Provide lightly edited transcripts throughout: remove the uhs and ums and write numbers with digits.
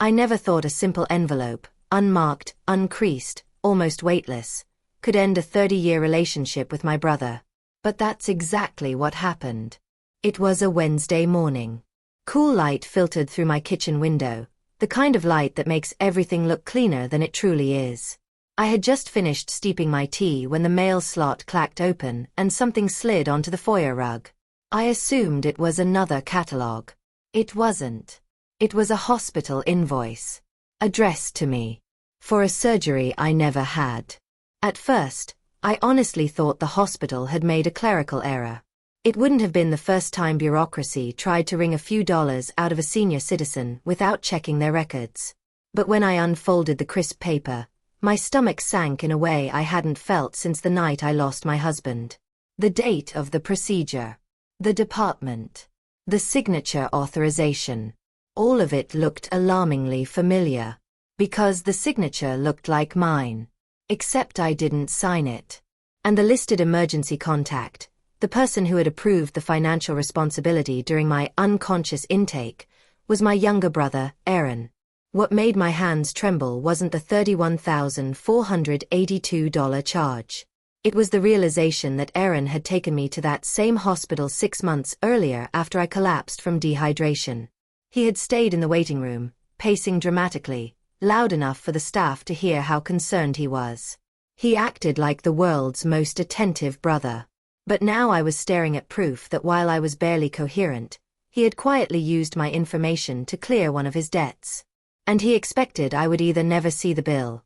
I never thought a simple envelope, unmarked, uncreased, almost weightless, could end a 30-year relationship with my brother. But that's exactly what happened. It was a Wednesday morning. Cool light filtered through my kitchen window, the kind of light that makes everything look cleaner than it truly is. I had just finished steeping my tea when the mail slot clacked open and something slid onto the foyer rug. I assumed it was another catalogue. It wasn't. It was a hospital invoice, addressed to me, for a surgery I never had. At first, I honestly thought the hospital had made a clerical error. It wouldn't have been the first time bureaucracy tried to wring a few dollars out of a senior citizen without checking their records. But when I unfolded the crisp paper, my stomach sank in a way I hadn't felt since the night I lost my husband. The date of the procedure, the department, the signature authorization. All of it looked alarmingly familiar, because the signature looked like mine. Except I didn't sign it. And the listed emergency contact, the person who had approved the financial responsibility during my unconscious intake, was my younger brother, Aaron. What made my hands tremble wasn't the $31,482 charge. It was the realization that Aaron had taken me to that same hospital 6 months earlier after I collapsed from dehydration. He had stayed in the waiting room, pacing dramatically, loud enough for the staff to hear how concerned he was. He acted like the world's most attentive brother. But now I was staring at proof that while I was barely coherent, he had quietly used my information to clear one of his debts. And he expected I would either never see the bill,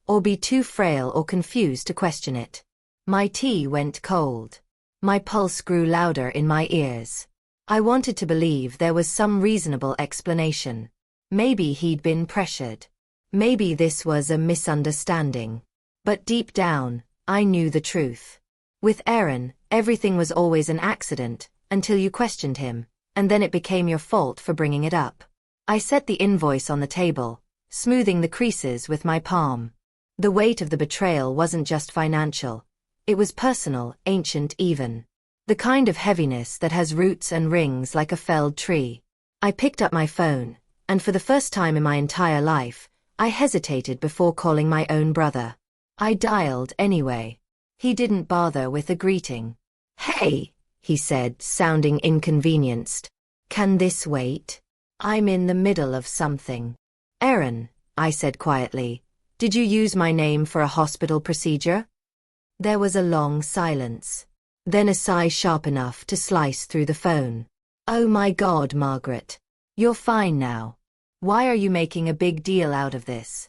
or be too frail or confused to question it. My tea went cold. My pulse grew louder in my ears. I wanted to believe there was some reasonable explanation. Maybe he'd been pressured. Maybe this was a misunderstanding. But deep down, I knew the truth. With Aaron, everything was always an accident, until you questioned him, and then it became your fault for bringing it up. I set the invoice on the table, smoothing the creases with my palm. The weight of the betrayal wasn't just financial. It was personal, ancient even. The kind of heaviness that has roots and rings like a felled tree. I picked up my phone, and for the first time in my entire life, I hesitated before calling my own brother. I dialed anyway. He didn't bother with a greeting. "Hey," he said, sounding inconvenienced. "Can this wait? I'm in the middle of something." "Aaron," I said quietly, "did you use my name for a hospital procedure?" There was a long silence. Then a sigh sharp enough to slice through the phone. "Oh my God, Margaret. You're fine now. Why are you making a big deal out of this?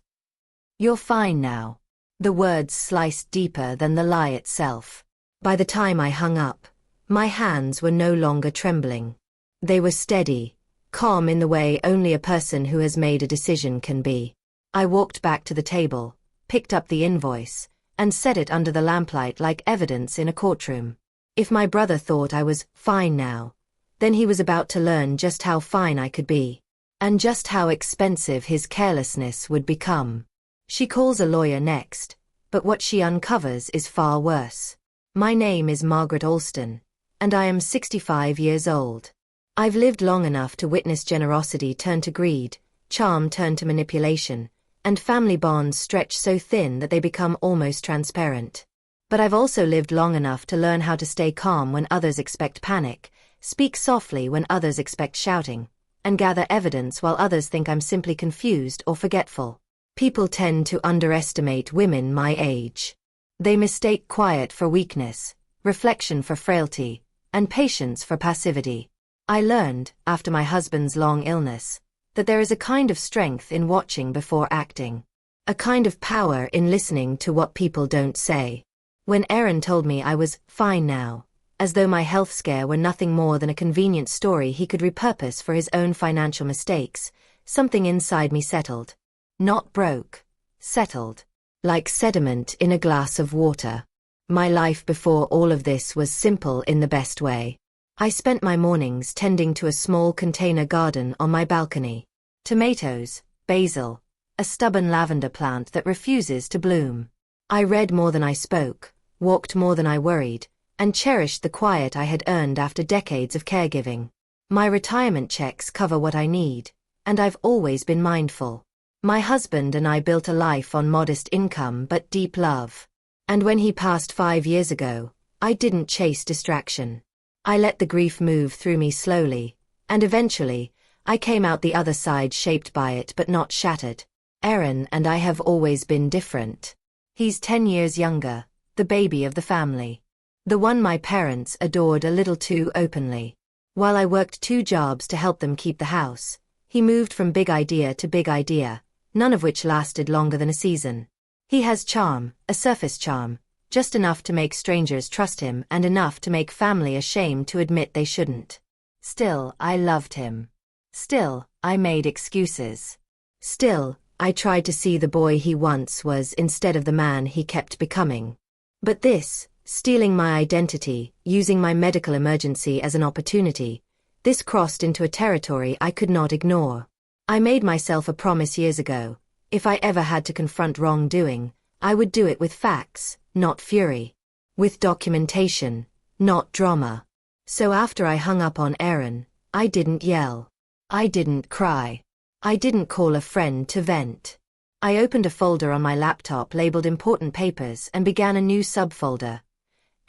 You're fine now." The words sliced deeper than the lie itself. By the time I hung up, my hands were no longer trembling. They were steady, calm in the way only a person who has made a decision can be. I walked back to the table, picked up the invoice, and set it under the lamplight like evidence in a courtroom. If my brother thought I was fine now, then he was about to learn just how fine I could be, and just how expensive his carelessness would become. She calls a lawyer next, but what she uncovers is far worse. My name is Margaret Alston, and I am 65 years old. I've lived long enough to witness generosity turn to greed, charm turn to manipulation, and family bonds stretch so thin that they become almost transparent. But I've also lived long enough to learn how to stay calm when others expect panic, speak softly when others expect shouting, and gather evidence while others think I'm simply confused or forgetful. People tend to underestimate women my age. They mistake quiet for weakness, reflection for frailty, and patience for passivity. I learned, after my husband's long illness, that there is a kind of strength in watching before acting. A kind of power in listening to what people don't say. When Aaron told me I was fine now, as though my health scare were nothing more than a convenient story he could repurpose for his own financial mistakes, something inside me settled. Not broke. Settled. Like sediment in a glass of water. My life before all of this was simple in the best way. I spent my mornings tending to a small container garden on my balcony. Tomatoes, basil, a stubborn lavender plant that refuses to bloom. I read more than I spoke, walked more than I worried, and cherished the quiet I had earned after decades of caregiving. My retirement checks cover what I need, and I've always been mindful. My husband and I built a life on modest income but deep love. And when he passed 5 years ago, I didn't chase distraction. I let the grief move through me slowly, and eventually, I came out the other side shaped by it but not shattered. Aaron and I have always been different. He's 10 years younger, the baby of the family. The one my parents adored a little too openly. While I worked 2 jobs to help them keep the house, he moved from big idea to big idea, none of which lasted longer than a season. He has charm, a surface charm, just enough to make strangers trust him and enough to make family ashamed to admit they shouldn't. Still, I loved him. Still, I made excuses. Still, I tried to see the boy he once was instead of the man he kept becoming. But this, stealing my identity, using my medical emergency as an opportunity, this crossed into a territory I could not ignore. I made myself a promise years ago. If I ever had to confront wrongdoing, I would do it with facts, not fury. With documentation, not drama. So after I hung up on Aaron, I didn't yell. I didn't cry. I didn't call a friend to vent. I opened a folder on my laptop labeled Important Papers and began a new subfolder.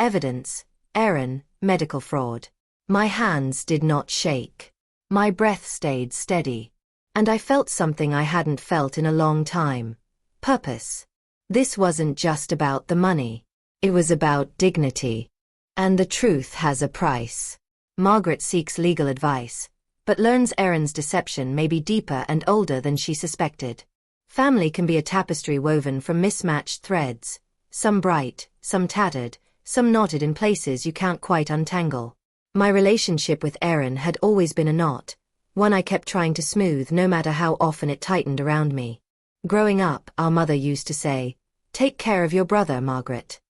Evidence, Aaron, medical fraud. My hands did not shake. My breath stayed steady. And I felt something I hadn't felt in a long time. Purpose. This wasn't just about the money. It was about dignity. And the truth has a price. Margaret seeks legal advice, but learns Aaron's deception may be deeper and older than she suspected. Family can be a tapestry woven from mismatched threads, some bright, some tattered, some knotted in places you can't quite untangle. My relationship with Aaron had always been a knot, one I kept trying to smooth no matter how often it tightened around me. Growing up, our mother used to say, "Take care of your brother, Margaret.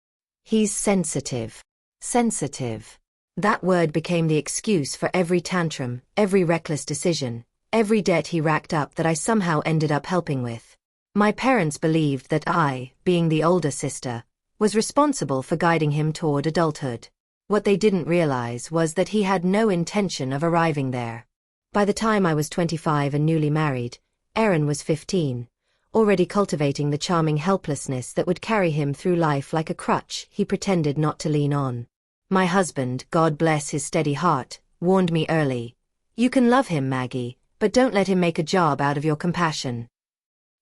He's sensitive." Sensitive. That word became the excuse for every tantrum, every reckless decision, every debt he racked up that I somehow ended up helping with. My parents believed that I, being the older sister, was responsible for guiding him toward adulthood. What they didn't realize was that he had no intention of arriving there. By the time I was 25 and newly married, Aaron was 15, already cultivating the charming helplessness that would carry him through life like a crutch he pretended not to lean on. My husband, God bless his steady heart, warned me early. "You can love him, Maggie, but don't let him make a job out of your compassion."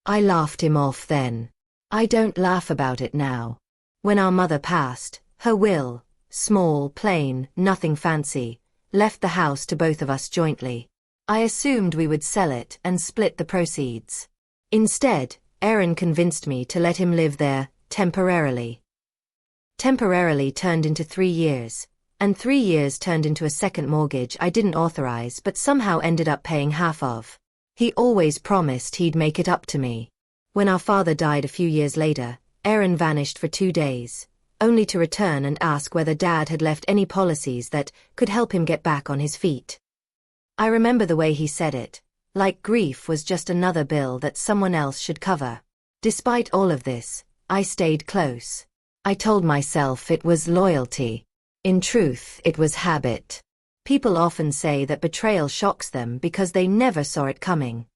I laughed him off then. I don't laugh about it now. When our mother passed, her will, small, plain, nothing fancy, left the house to both of us jointly. I assumed we would sell it and split the proceeds. Instead, Aaron convinced me to let him live there, temporarily. Temporarily turned into 3 years, and 3 years turned into a second mortgage I didn't authorize but somehow ended up paying half of. He always promised he'd make it up to me. When our father died a few years later, Aaron vanished for 2 days, only to return and ask whether Dad had left any policies that could help him get back on his feet. I remember the way he said it, like grief was just another bill that someone else should cover. Despite all of this, I stayed close. I told myself it was loyalty. In truth, it was habit. People often say that betrayal shocks them because they never saw it coming.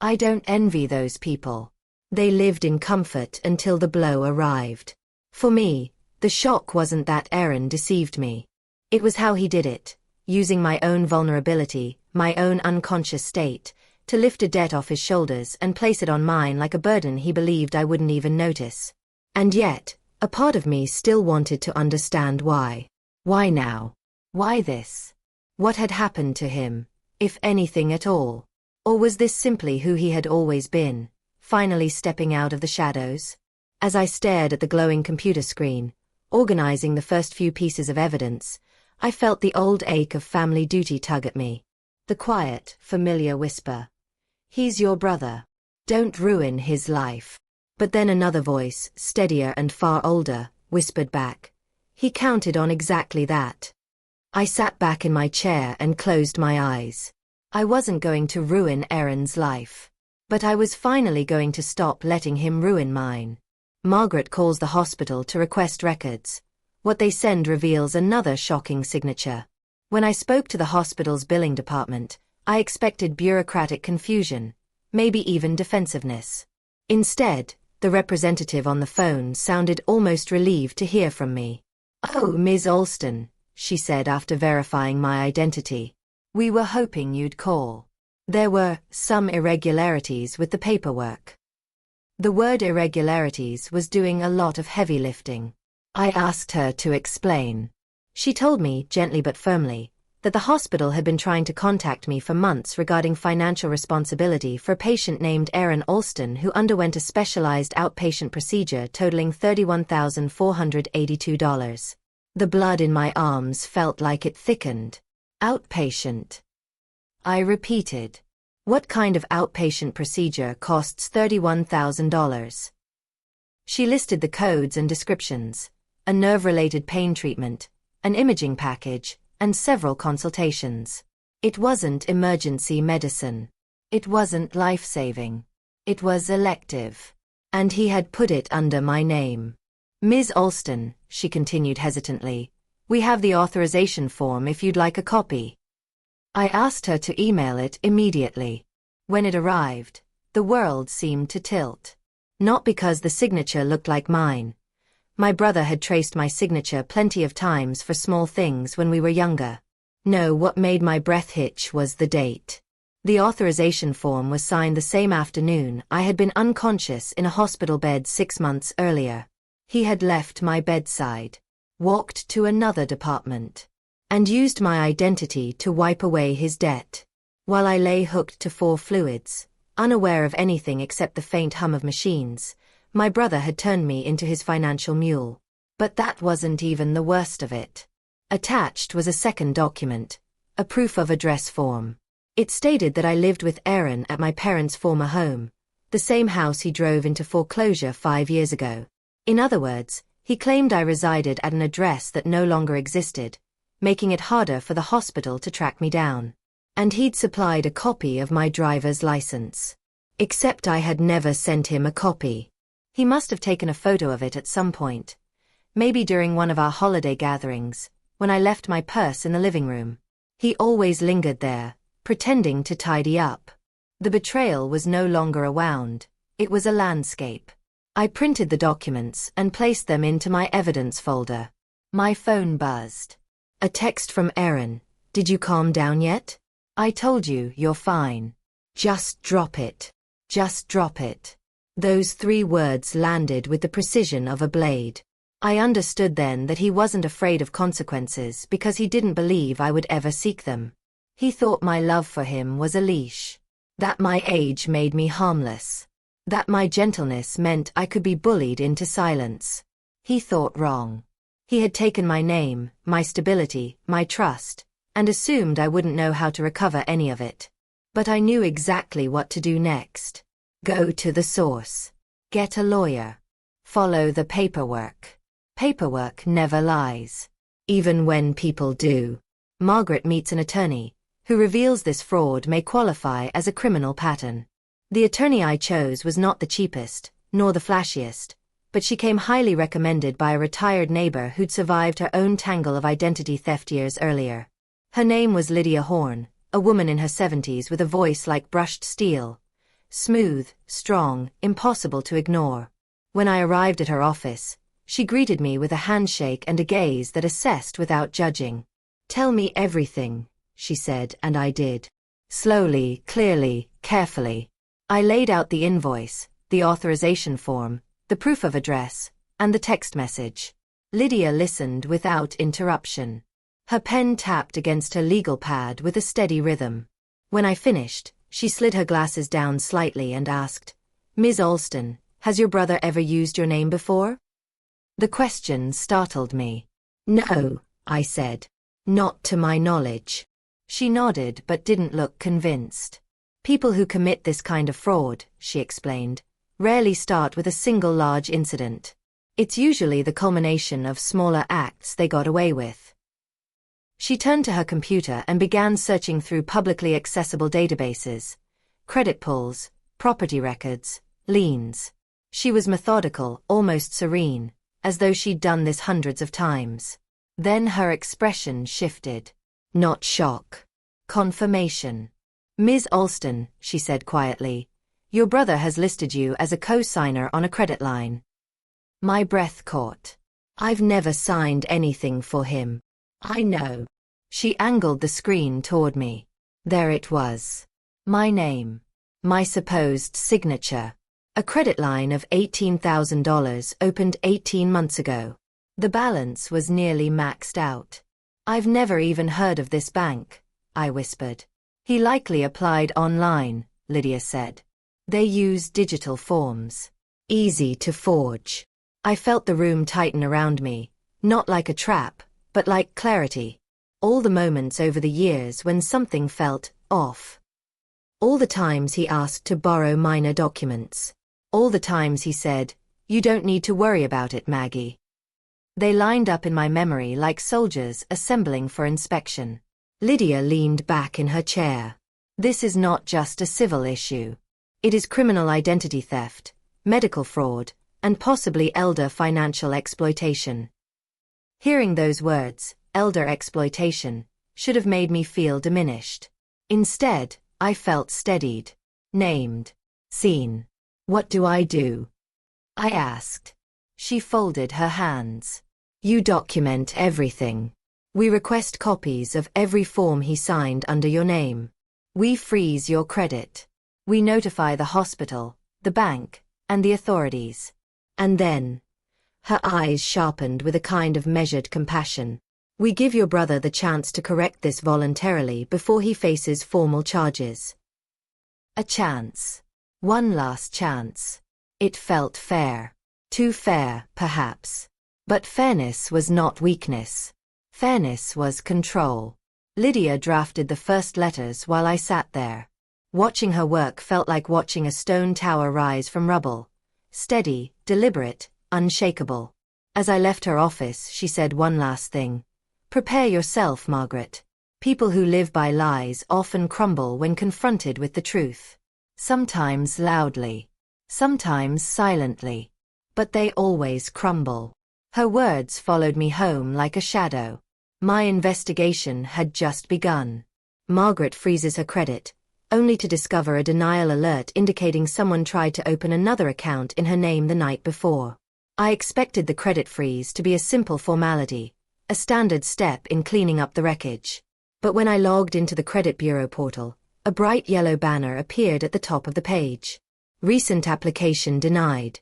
I don't envy those people. They lived in comfort until the blow arrived. For me, the shock wasn't that Aaron deceived me. It was how he did it, using my own vulnerability, my own unconscious state, to lift a debt off his shoulders and place it on mine like a burden he believed I wouldn't even notice. And yet, a part of me still wanted to understand why. Why now? Why this? What had happened to him, if anything at all? Or was this simply who he had always been, finally stepping out of the shadows? As I stared at the glowing computer screen, organizing the first few pieces of evidence, I felt the old ache of family duty tug at me. The quiet, familiar whisper. "He's your brother. Don't ruin his life." But then another voice, steadier and far older, whispered back. "He counted on exactly that." I sat back in my chair and closed my eyes. I wasn't going to ruin Aaron's life. But I was finally going to stop letting him ruin mine. Margaret calls the hospital to request records. What they send reveals another shocking signature. When I spoke to the hospital's billing department, I expected bureaucratic confusion, maybe even defensiveness. Instead, the representative on the phone sounded almost relieved to hear from me. "Oh, Ms. Alston," she said after verifying my identity. "We were hoping you'd call. There were some irregularities with the paperwork." The word irregularities was doing a lot of heavy lifting. I asked her to explain. She told me, gently but firmly, that the hospital had been trying to contact me for months regarding financial responsibility for a patient named Aaron Alston who underwent a specialized outpatient procedure totaling $31,482. The blood in my arms felt like it thickened. Outpatient. I repeated. What kind of outpatient procedure costs $31,000? She listed the codes and descriptions: a nerve-related pain treatment, an imaging package, and several consultations. It wasn't emergency medicine. It wasn't life-saving. It was elective. And he had put it under my name. "Ms. Alston," she continued hesitantly, "we have the authorization form if you'd like a copy." I asked her to email it immediately. When it arrived, the world seemed to tilt. Not because the signature looked like mine. My brother had traced my signature plenty of times for small things when we were younger. No, what made my breath hitch was the date. The authorization form was signed the same afternoon I had been unconscious in a hospital bed 6 months earlier. He had left my bedside, walked to another department, and used my identity to wipe away his debt. While I lay hooked to 4 fluids, unaware of anything except the faint hum of machines, my brother had turned me into his financial mule. But that wasn't even the worst of it. Attached was a second document, a proof of address form. It stated that I lived with Aaron at my parents' former home, the same house he drove into foreclosure 5 years ago. In other words, he claimed I resided at an address that no longer existed, making it harder for the hospital to track me down. And he'd supplied a copy of my driver's license. Except I had never sent him a copy. He must have taken a photo of it at some point. Maybe during one of our holiday gatherings, when I left my purse in the living room. He always lingered there, pretending to tidy up. The betrayal was no longer a wound, it was a landscape. I printed the documents and placed them into my evidence folder. My phone buzzed. A text from Aaron. "Did you calm down yet? I told you, you're fine. Just drop it. Just drop it." Those 3 words landed with the precision of a blade. I understood then that he wasn't afraid of consequences because he didn't believe I would ever seek them. He thought my love for him was a leash. That my age made me harmless. That my gentleness meant I could be bullied into silence. He thought wrong. He had taken my name, my stability, my trust, and assumed I wouldn't know how to recover any of it. But I knew exactly what to do next. Go to the source. Get a lawyer. Follow the paperwork. Paperwork never lies. Even when people do. Margaret meets an attorney, who reveals this fraud may qualify as a criminal pattern. The attorney I chose was not the cheapest, nor the flashiest, but she came highly recommended by a retired neighbor who'd survived her own tangle of identity theft years earlier. Her name was Lydia Horn, a woman in her 70s with a voice like brushed steel. Smooth, strong, impossible to ignore. When I arrived at her office, she greeted me with a handshake and a gaze that assessed without judging. "Tell me everything," she said, and I did. Slowly, clearly, carefully. I laid out the invoice, the authorization form, the proof of address, and the text message. Lydia listened without interruption. Her pen tapped against her legal pad with a steady rhythm. When I finished, she slid her glasses down slightly and asked, "Ms. Alston, has your brother ever used your name before?" The question startled me. "No," I said. "Not to my knowledge." She nodded but didn't look convinced. "People who commit this kind of fraud," she explained, "rarely start with a single large incident. It's usually the culmination of smaller acts they got away with." She turned to her computer and began searching through publicly accessible databases, credit pulls, property records, liens. She was methodical, almost serene, as though she'd done this hundreds of times. Then her expression shifted. Not shock. Confirmation. Ms. Alston, she said quietly, your brother has listed you as a co-signer on a credit line. My breath caught. I've never signed anything for him. I know. She angled the screen toward me. There it was. My name. My supposed signature. A credit line of $18,000 opened 18 months ago. The balance was nearly maxed out. I've never even heard of this bank, I whispered. He likely applied online, Lydia said. They use digital forms. Easy to forge. I felt the room tighten around me, not like a trap, but like clarity. All the moments over the years when something felt off. All the times he asked to borrow minor documents. All the times he said, you don't need to worry about it, Maggie. They lined up in my memory like soldiers assembling for inspection. Lydia leaned back in her chair. This is not just a civil issue. It is criminal identity theft, medical fraud, and possibly elder financial exploitation. Hearing those words, elder exploitation, should have made me feel diminished. Instead, I felt steadied. Named. Seen. What do? I asked. She folded her hands. You document everything. We request copies of every form he signed under your name. We freeze your credit. We notify the hospital, the bank, and the authorities. And then, her eyes sharpened with a kind of measured compassion, we give your brother the chance to correct this voluntarily before he faces formal charges. A chance. One last chance. It felt fair. Too fair, perhaps. But fairness was not weakness. Fairness was control. Lydia drafted the first letters while I sat there. Watching her work felt like watching a stone tower rise from rubble. Steady, deliberate, unshakable. As I left her office, she said one last thing. Prepare yourself, Margaret. People who live by lies often crumble when confronted with the truth. Sometimes loudly. Sometimes silently. But they always crumble. Her words followed me home like a shadow. My investigation had just begun. Margaret freezes her credit, only to discover a denial alert indicating someone tried to open another account in her name the night before. I expected the credit freeze to be a simple formality, a standard step in cleaning up the wreckage. But when I logged into the credit bureau portal, a bright yellow banner appeared at the top of the page. Recent application denied.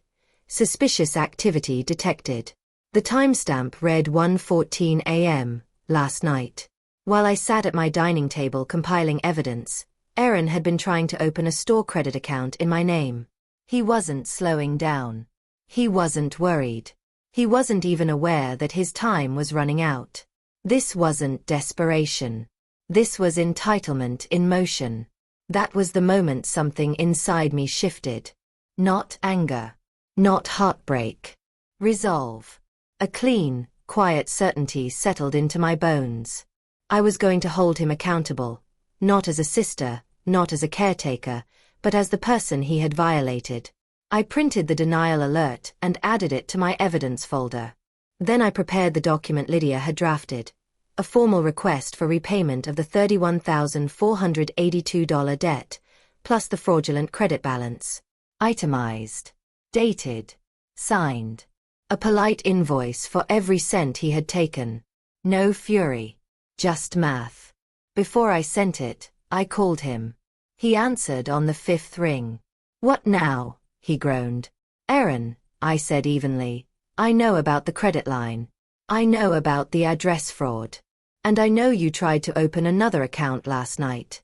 Suspicious activity detected. The timestamp read 1:14 a.m. last night. While I sat at my dining table compiling evidence, Aaron had been trying to open a store credit account in my name. He wasn't slowing down. He wasn't worried. He wasn't even aware that his time was running out. This wasn't desperation. This was entitlement in motion. That was the moment something inside me shifted. Not anger. Not heartbreak. Resolve. A clean, quiet certainty settled into my bones. I was going to hold him accountable, not as a sister, not as a caretaker, but as the person he had violated. I printed the denial alert and added it to my evidence folder. Then I prepared the document Lydia had drafted, a formal request for repayment of the $31,482 debt, plus the fraudulent credit balance. Itemized. Dated. Signed. A polite invoice for every cent he had taken. No fury. Just math. Before I sent it, I called him. He answered on the fifth ring. What now? He groaned. Aaron, I said evenly, I know about the credit line. I know about the address fraud. And I know you tried to open another account last night.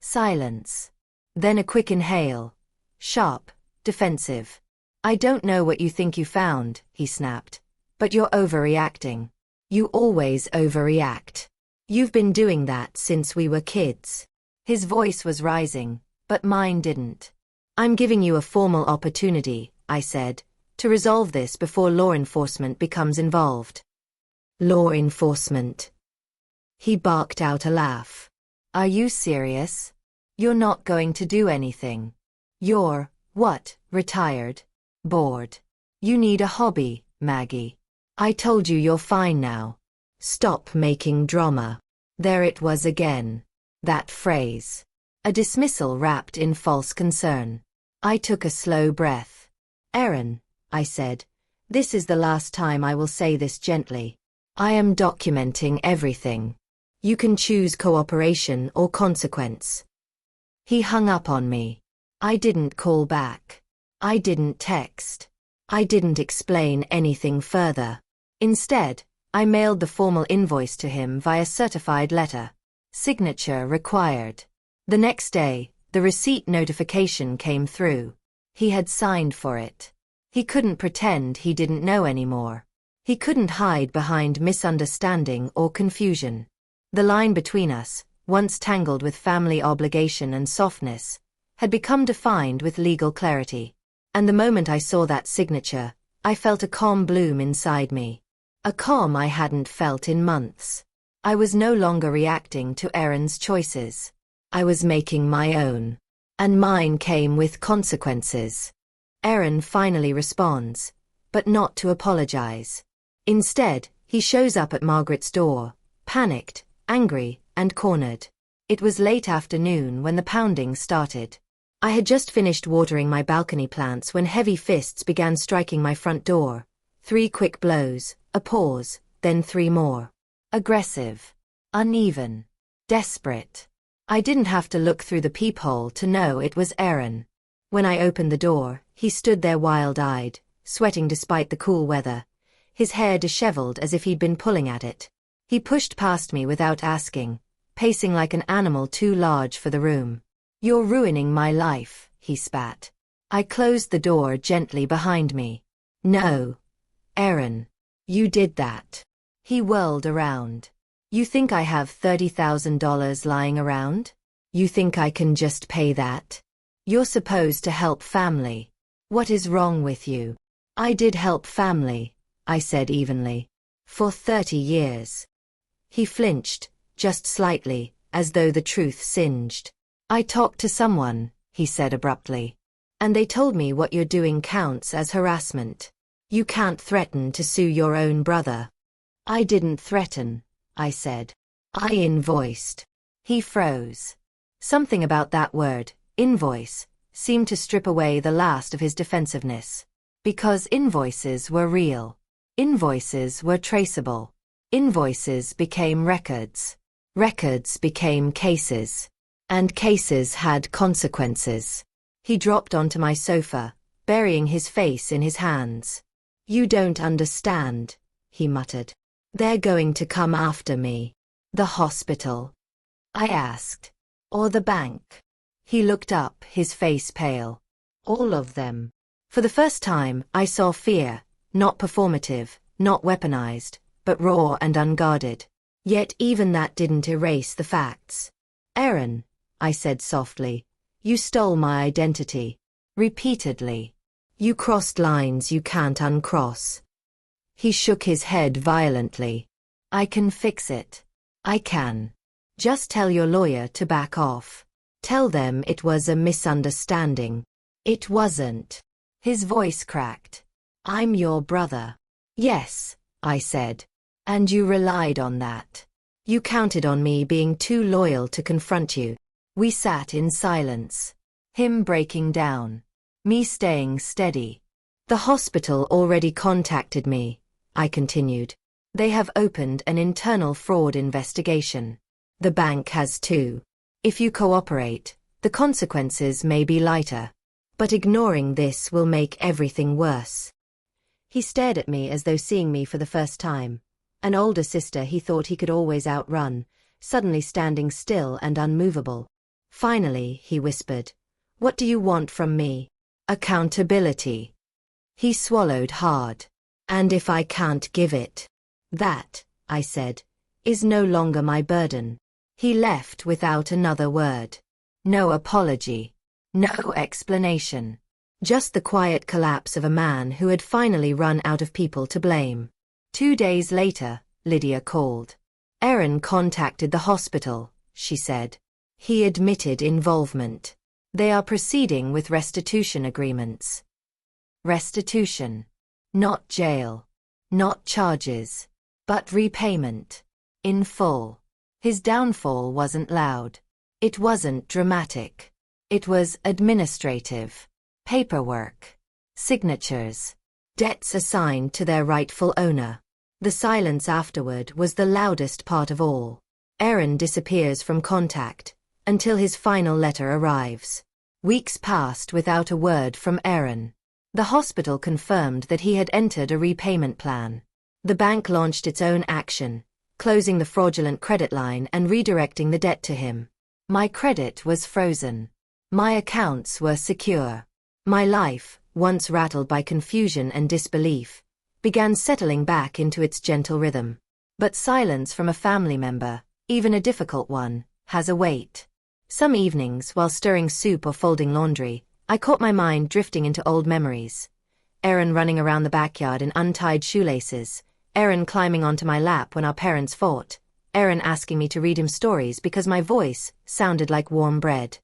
Silence. Then a quick inhale. Sharp, defensive. I don't know what you think you found, he snapped. But you're overreacting. You always overreact. You've been doing that since we were kids. His voice was rising, but mine didn't. I'm giving you a formal opportunity, I said, to resolve this before law enforcement becomes involved. Law enforcement. He barked out a laugh. Are you serious? You're not going to do anything. You're, what, retired? Bored. You need a hobby, Maggie. I told you you're fine now. Stop making drama. There it was again. That phrase. A dismissal wrapped in false concern. I took a slow breath. Aaron, I said, this is the last time I will say this gently. I am documenting everything. You can choose cooperation or consequence. He hung up on me. I didn't call back. I didn't text. I didn't explain anything further. Instead, I mailed the formal invoice to him via certified letter. Signature required. The next day, the receipt notification came through. He had signed for it. He couldn't pretend he didn't know anymore. He couldn't hide behind misunderstanding or confusion. The line between us, once tangled with family obligation and softness, had become defined with legal clarity. And the moment I saw that signature, I felt a calm bloom inside me. A calm I hadn't felt in months. I was no longer reacting to Aaron's choices. I was making my own. And mine came with consequences. Aaron finally responds, but not to apologize. Instead, he shows up at Margaret's door, panicked, angry, and cornered. It was late afternoon when the pounding started. I had just finished watering my balcony plants when heavy fists began striking my front door. 3 quick blows, a pause, then 3 more. Aggressive. Uneven. Desperate. I didn't have to look through the peephole to know it was Aaron. When I opened the door, he stood there wild-eyed, sweating despite the cool weather, his hair disheveled as if he'd been pulling at it. He pushed past me without asking, pacing like an animal too large for the room. "You're ruining my life," he spat. I closed the door gently behind me. "No. Aaron. You did that." He whirled around. "You think I have $30,000 lying around? You think I can just pay that? You're supposed to help family. What is wrong with you?" "I did help family," I said evenly. "For 30 years. He flinched, just slightly, as though the truth singed. "I talked to someone," he said abruptly. "And they told me what you're doing counts as harassment. You can't threaten to sue your own brother." "I didn't threaten," I said. "I invoiced." He froze. Something about that word, invoice, seemed to strip away the last of his defensiveness. Because invoices were real. Invoices were traceable. Invoices became records. Records became cases. And cases had consequences. He dropped onto my sofa, burying his face in his hands. "You don't understand," he muttered. "They're going to come after me." "The hospital?" I asked. "Or the bank?" He looked up, his face pale. "All of them." For the first time, I saw fear, not performative, not weaponized, but raw and unguarded. Yet even that didn't erase the facts. "Aaron," I said softly, "you stole my identity. Repeatedly. You crossed lines you can't uncross." He shook his head violently. "I can fix it. I can. Just tell your lawyer to back off. Tell them it was a misunderstanding." "It wasn't." His voice cracked. "I'm your brother." "Yes," I said. "And you relied on that. You counted on me being too loyal to confront you." We sat in silence. Him breaking down. Me staying steady. "The hospital already contacted me," I continued. "They have opened an internal fraud investigation. The bank has too. If you cooperate, the consequences may be lighter. But ignoring this will make everything worse." He stared at me as though seeing me for the first time. An older sister he thought he could always outrun, suddenly standing still and unmovable. Finally, he whispered, "What do you want from me?" "Accountability." He swallowed hard. "And if I can't give it?" "That," I said, "is no longer my burden." He left without another word. No apology. No explanation. Just the quiet collapse of a man who had finally run out of people to blame. 2 days later, Lydia called. "Aaron contacted the hospital," she said. "He admitted involvement. They are proceeding with restitution agreements." Restitution. Not jail. Not charges. But repayment. In full. His downfall wasn't loud. It wasn't dramatic. It was administrative. Paperwork. Signatures. Debts assigned to their rightful owner. The silence afterward was the loudest part of all. Aaron disappears from contact, until his final letter arrives. Weeks passed without a word from Aaron. The hospital confirmed that he had entered a repayment plan. The bank launched its own action, closing the fraudulent credit line and redirecting the debt to him. My credit was frozen. My accounts were secure. My life, once rattled by confusion and disbelief, began settling back into its gentle rhythm. But silence from a family member, even a difficult one, has a weight. Some evenings, while stirring soup or folding laundry, I caught my mind drifting into old memories. Aaron running around the backyard in untied shoelaces, Aaron climbing onto my lap when our parents fought, Aaron asking me to read him stories because my voice sounded like warm bread.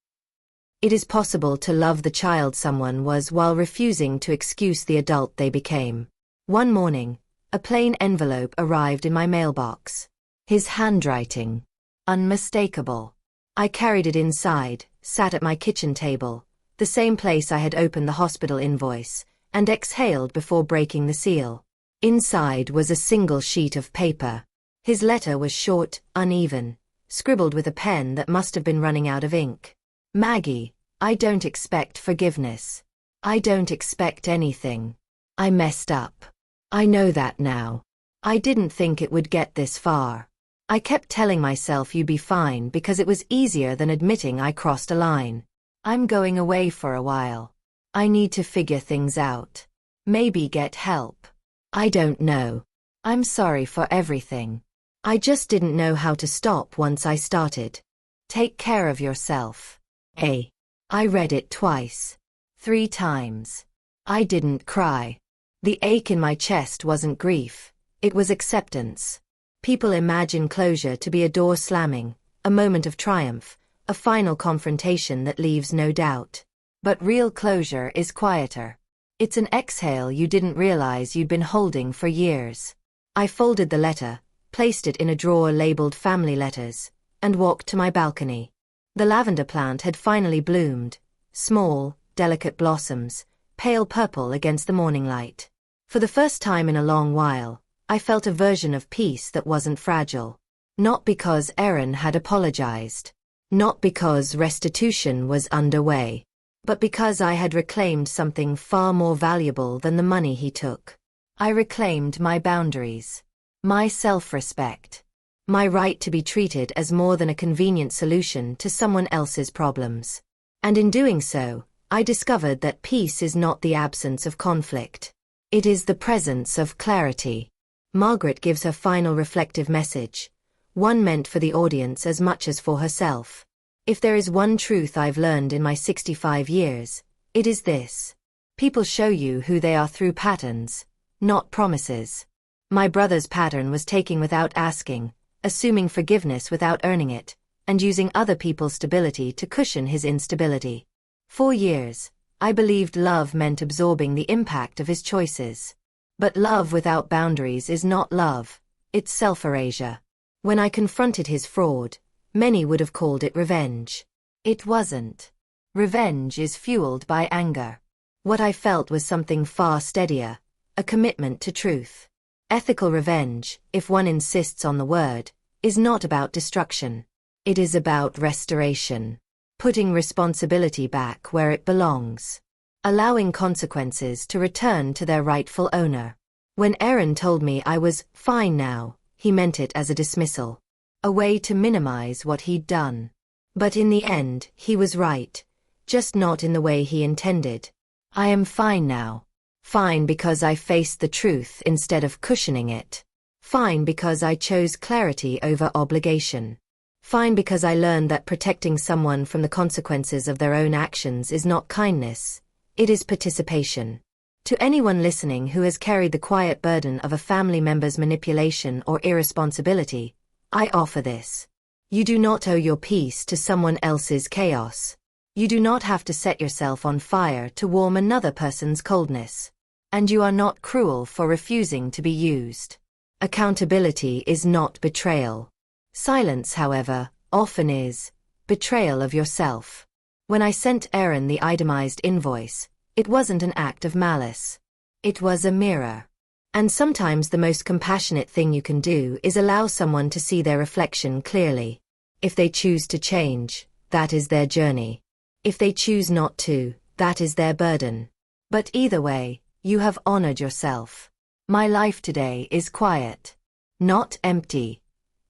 It is possible to love the child someone was while refusing to excuse the adult they became. One morning, a plain envelope arrived in my mailbox. His handwriting. Unmistakable. I carried it inside, sat at my kitchen table, the same place I had opened the hospital invoice, and exhaled before breaking the seal. Inside was a single sheet of paper. His letter was short, uneven, scribbled with a pen that must have been running out of ink. Maggie, I don't expect forgiveness. I don't expect anything. I messed up. I know that now. I didn't think it would get this far. I kept telling myself you'd be fine because it was easier than admitting I crossed a line. I'm going away for a while. I need to figure things out. Maybe get help. I don't know. I'm sorry for everything. I just didn't know how to stop once I started. Take care of yourself. I read it twice. 3 times. I didn't cry. The ache in my chest wasn't grief. It was acceptance. People imagine closure to be a door slamming, a moment of triumph, a final confrontation that leaves no doubt. But real closure is quieter. It's an exhale you didn't realize you'd been holding for years. I folded the letter, placed it in a drawer labeled Family Letters, and walked to my balcony. The lavender plant had finally bloomed, small, delicate blossoms, pale purple against the morning light. For the first time in a long while, I felt a version of peace that wasn't fragile. Not because Aaron had apologized. Not because restitution was underway. But because I had reclaimed something far more valuable than the money he took. I reclaimed my boundaries. My self-respect. My right to be treated as more than a convenient solution to someone else's problems. And in doing so, I discovered that peace is not the absence of conflict. It is the presence of clarity. Margaret gives her final reflective message, one meant for the audience as much as for herself. If there is one truth I've learned in my 65 years, it is this. People show you who they are through patterns, not promises. My brother's pattern was taking without asking, assuming forgiveness without earning it, and using other people's stability to cushion his instability. For years, I believed love meant absorbing the impact of his choices. But love without boundaries is not love, it's self-erasure. When I confronted his fraud, many would have called it revenge. It wasn't. Revenge is fueled by anger. What I felt was something far steadier, a commitment to truth. Ethical revenge, if one insists on the word, is not about destruction. It is about restoration. Putting responsibility back where it belongs. Allowing consequences to return to their rightful owner. When Aaron told me I was fine now, he meant it as a dismissal. A way to minimize what he'd done. But in the end, he was right. Just not in the way he intended. I am fine now. Fine because I faced the truth instead of cushioning it. Fine because I chose clarity over obligation. Fine because I learned that protecting someone from the consequences of their own actions is not kindness. It is participation. To anyone listening who has carried the quiet burden of a family member's manipulation or irresponsibility, I offer this. You do not owe your peace to someone else's chaos. You do not have to set yourself on fire to warm another person's coldness. And you are not cruel for refusing to be used. Accountability is not betrayal. Silence, however, often is. betrayal of yourself. When I sent Aaron the itemized invoice, it wasn't an act of malice. It was a mirror. And sometimes the most compassionate thing you can do is allow someone to see their reflection clearly. If they choose to change, that is their journey. If they choose not to, that is their burden. But either way, you have honored yourself. My life today is quiet. Not empty.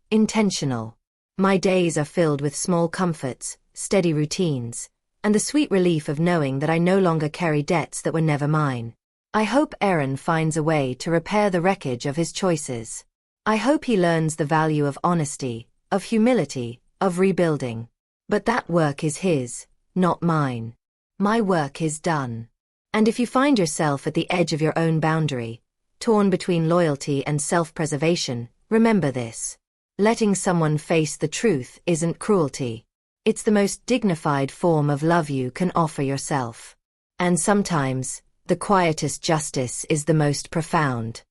Intentional. My days are filled with small comforts, steady routines, and the sweet relief of knowing that I no longer carry debts that were never mine. I hope Aaron finds a way to repair the wreckage of his choices. I hope he learns the value of honesty, of humility, of rebuilding. But that work is his, not mine. My work is done. And if you find yourself at the edge of your own boundary, torn between loyalty and self-preservation, remember this. Letting someone face the truth isn't cruelty. It's the most dignified form of love you can offer yourself. And sometimes, the quietest justice is the most profound.